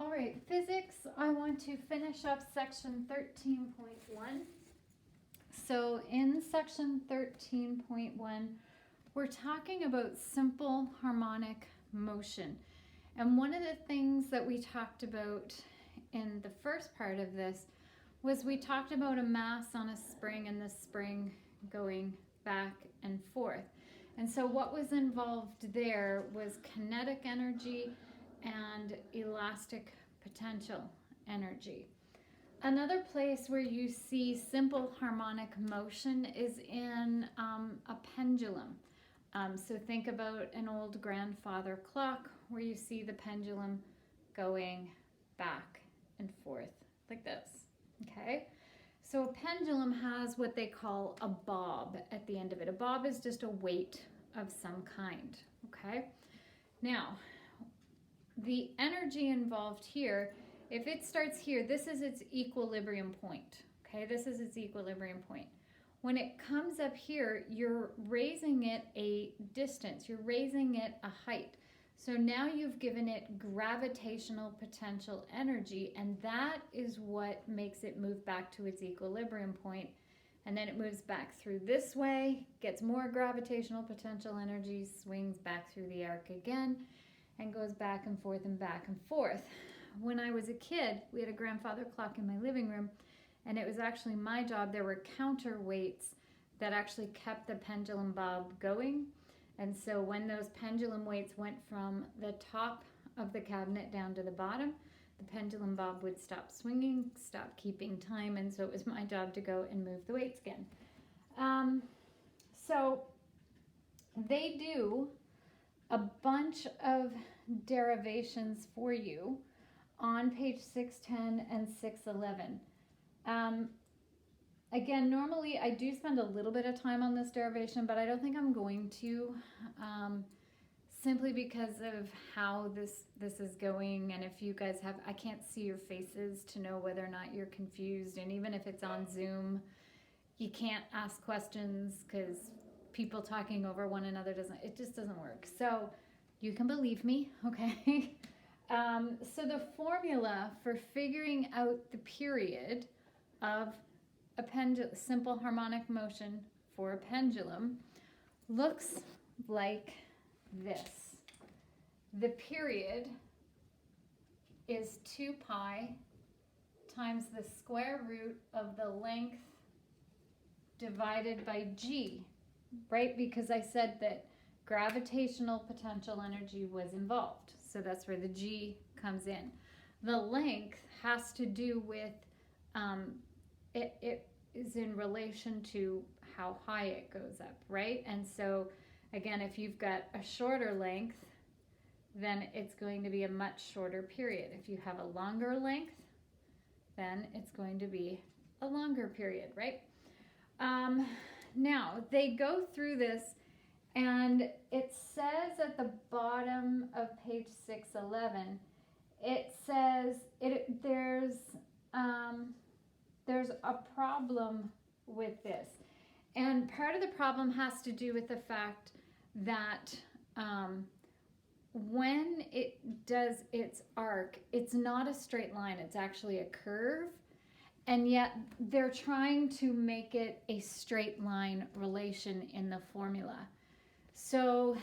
All right, physics, I want to finish up section 13.1. So in section 13.1, we're talking about simple harmonic motion. And one of the things that we talked about in the first part of this was we talked about a mass on a spring and the spring going back and forth. And so what was involved there was kinetic energy and elastic potential energy. Another place where you see simple harmonic motion is in a pendulum. So think about an old grandfather clock where you see the pendulum going back and forth like this, okay? So a pendulum has what they call a bob at the end of it. A bob is just a weight of some kind, okay? Now, the energy involved here, if it starts here, this is its equilibrium point, okay? This is its equilibrium point. When it comes up here, you're raising it a distance, you're raising it a height. So now you've given it gravitational potential energy, and that is what makes it move back to its equilibrium point. And then it moves back through this way, gets more gravitational potential energy, swings back through the arc again, and goes back and forth and back and forth. When I was a kid, we had a grandfather clock in my living room, and it was actually my job. There were counterweights that actually kept the pendulum bob going. And so when those pendulum weights went from the top of the cabinet down to the bottom, the pendulum bob would stop swinging, stop keeping time, and so it was my job to go and move the weights again. So they do a bunch of derivations for you on page 610 and 611. Again, normally I do spend a little bit of time on this derivation, but I don't think I'm going to, simply because of how this is going. And if you guys have, I can't see your faces to know whether or not you're confused. And even if it's on Zoom, you can't ask questions because people talking over one another it just doesn't work. So you can believe me, okay? So the formula for figuring out the period of a simple harmonic motion for a pendulum looks like this. The period is 2 pi times the square root of the length divided by g, right? Because I said that gravitational potential energy was involved. So that's where the g comes in. The length has to do with, it is in relation to how high it goes up, right? And so again, if you've got a shorter length, then it's going to be a much shorter period. If you have a longer length, then it's going to be a longer period, right? Now, they go through this, and it says at the bottom of page 611, it says there's a problem with this. And part of the problem has to do with the fact that when it does its arc, it's not a straight line, it's actually a curve. And yet they're trying to make it a straight line relation in the formula. So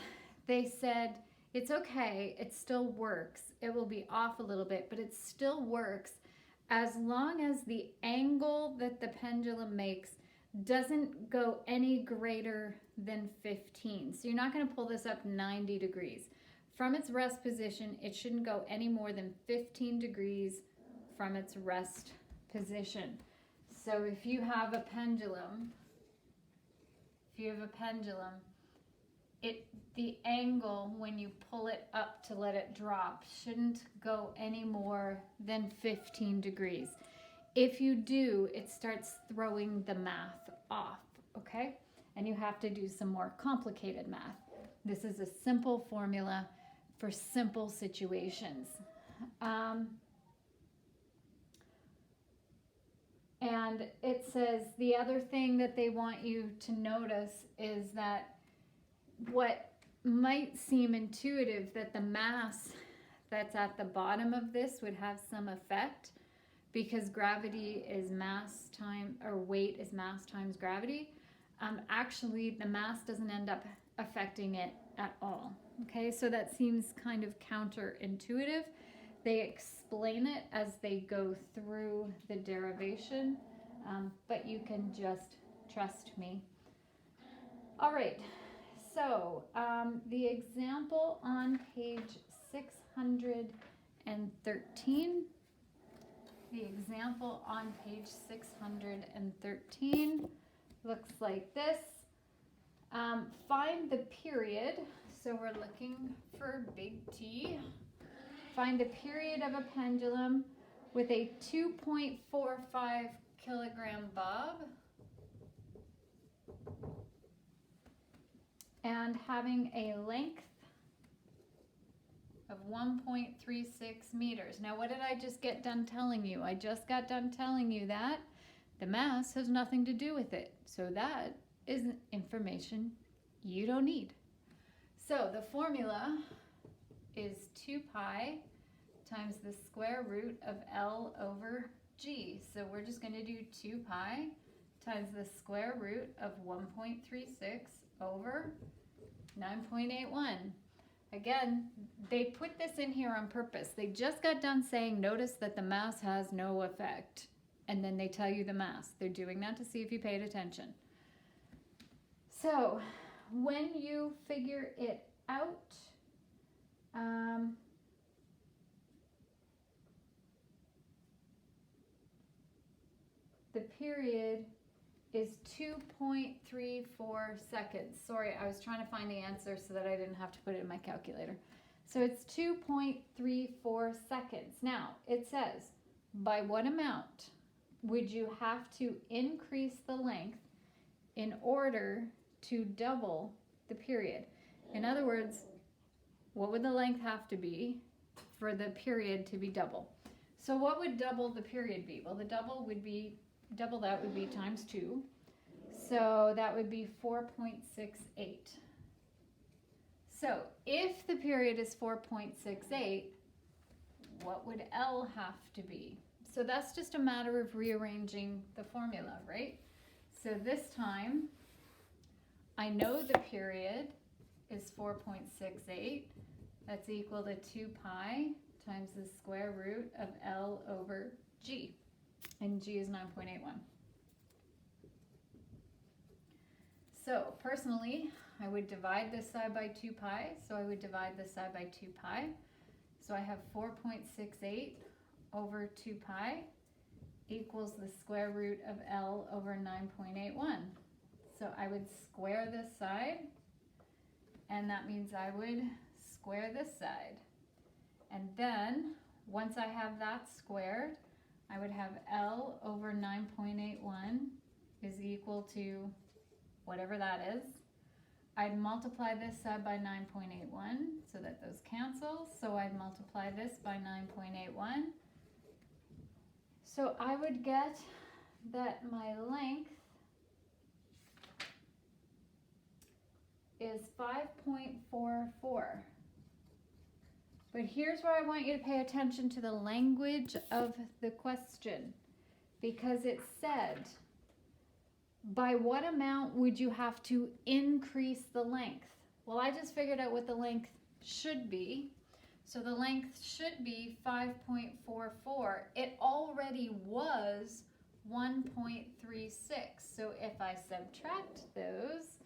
they said, it's okay, it still works. It will be off a little bit, but it still works as long as the angle that the pendulum makes doesn't go any greater than 15. So you're not going to pull this up 90 degrees. From its rest position, it shouldn't go any more than 15 degrees from its rest position. So if you have a pendulum, the angle when you pull it up to let it drop shouldn't go any more than 15 degrees. If you do, it starts throwing the math off, okay? And you have to do some more complicated math. This is a simple formula for simple situations. And it says the other thing that they want you to notice is that what might seem intuitive, that the mass that's at the bottom of this would have some effect, because gravity is mass time, or weight is mass times gravity. Actually, the mass doesn't end up affecting it at all. Okay, so that seems kind of counterintuitive. They explain it as they go through the derivation, but you can just trust me. All right, so the example on page 613. The example on page 613 looks like this. Find the period. So we're looking for big T. Find the period of a pendulum with a 2.45 kilogram bob and having a length of 1.36 meters. Now, what did I just get done telling you? I just got done telling you that the mass has nothing to do with it. So that is information you don't need. So the formula is 2 pi times the square root of L over G. So we're just going to do 2 pi times the square root of 1.36 over 9.81. Again, they put this in here on purpose. They just got done saying, notice that the mass has no effect. And then they tell you the mass. They're doing that to see if you paid attention. So when you figure it out, the period is 2.34 seconds. Sorry, I was trying to find the answer so that I didn't have to put it in my calculator. So it's 2.34 seconds. Now, it says, by what amount would you have to increase the length in order to double the period? In other words, what would the length have to be for the period to be double? So what would double the period be? Well, the double that would be times 2. So that would be 4.68. So if the period is 4.68, what would L have to be? So that's just a matter of rearranging the formula, right? So this time, I know the period is 4.68. That's equal to 2 pi times the square root of L over G. And G is 9.81. So personally, I would divide this side by 2 pi. So I would divide this side by 2 pi. So I have 4.68 over 2 pi equals the square root of L over 9.81. So I would square this side, and that means I would square this side. And then, once I have that squared, I would have L over 9.81 is equal to whatever that is. I'd multiply this side by 9.81 so that those cancel. So I'd multiply this by 9.81. So I would get that my length is 5.44. But here's where I want you to pay attention to the language of the question, because it said, by what amount would you have to increase the length? Well, I just figured out what the length should be. So the length should be 5.44. It already was 1.36. So if I subtract those,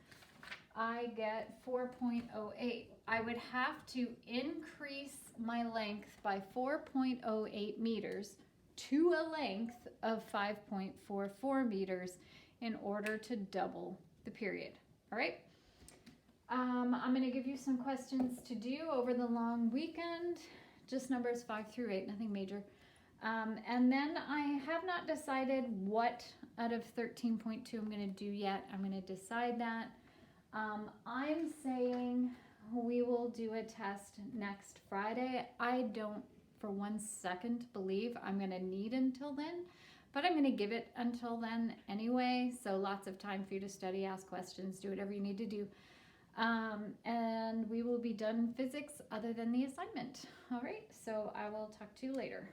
I get 4.08. I would have to increase my length by 4.08 meters to a length of 5.44 meters in order to double the period. All right? I'm going to give you some questions to do over the long weekend, just numbers 5 through 8, nothing major. And then I have not decided what out of 13.2 I'm going to do yet. I'm going to decide that. I'm saying we will do a test next Friday. I don't for 1 second believe I'm going to need until then, but I'm going to give it until then anyway. So lots of time for you to study, ask questions, do whatever you need to do. And we will be done physics other than the assignment. All right, so I will talk to you later.